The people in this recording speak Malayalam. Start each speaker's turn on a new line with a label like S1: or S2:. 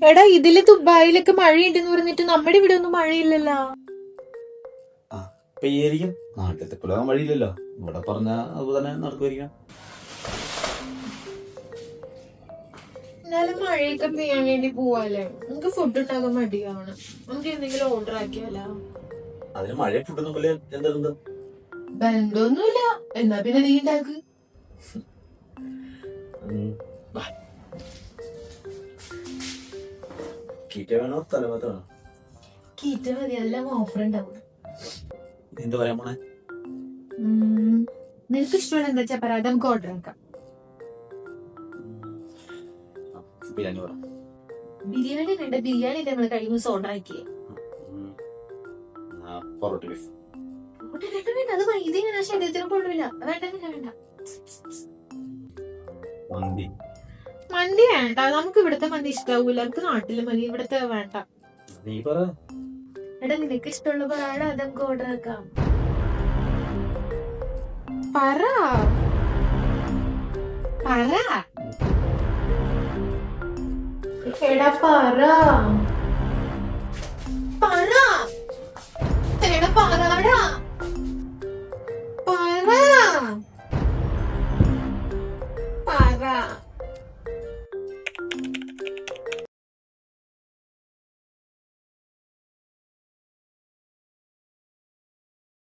S1: എടാ ഇതില് ദുബായിലൊക്കെ മഴയുണ്ടെന്ന് പറഞ്ഞിട്ട് നമ്മുടെ ഇവിടെ ഒന്നും മഴയില്ലല്ലോ.
S2: പെയ്യായിരിക്കും, നാട്ടിലത്തെ പോലെ മഴയില്ലല്ലോ. ഇവിടെ പറഞ്ഞ അതുപോലെ തന്നെ നടക്കുമായിരിക്കാം.
S1: എന്നാലും മഴയൊക്കെ പെയ്യാൻ വേണ്ടി പോവാല്ലേ. നമുക്ക് ഫുഡ് ഉണ്ടാക്കാൻ മടിയാണ്. നമുക്ക് എന്തെങ്കിലും ഓർഡർ ആക്കിയാലോ?
S2: അതിന് മഴ ഫുഡൊന്നും പോലെ എന്താ
S1: ബന്ധമൊന്നുമില്ല. എന്നാ പിന്നെ നീ ഉണ്ടാക്ക്.
S2: കീറ്റ വേണോ തലമത്ത വേണോ?
S1: കീറ്റ മതി, അതെല്ലാം ഓഫർ ഉണ്ടാവും.
S2: എന്താ പറയാൻ പോണേ?
S1: നിനക്ക് ഇഷ്ടമുള്ള എന്താ വെച്ചാ പറയാം, നമുക്ക് ഓർഡർ ആക്കാം.
S2: ബിരിയാണി പറ.
S1: ബിരിയാണി വേണ്ട, ബിരിയാണി നമ്മള് കഴിഞ്ഞ ദിവസം ഓർഡർ ആക്കിയേ.
S2: പൊറോട്ട ബീഫ്
S1: വേണ്ട, അത് ഇതിങ്ങനെ ശരീരത്തിന് കൊള്ളില്ല. വേണ്ട വേണ്ട.
S2: മന്തി.
S1: മന്തി വേണ്ട, നമുക്ക് ഇവിടുത്തെ മന്തി ഇഷ്ടാവൂല. നമുക്ക് നാട്ടിലെ മന്തി, ഇവിടുത്തെ വേണ്ട.
S2: നീ പറ.
S1: എടാ നിനക്ക് ഇഷ്ടമുള്ള പറയാടാ, അത് നമുക്ക് ഓർഡർ ആക്കാം. പറ പറ എടാ പറ പറ എടാ പറടാ പറ.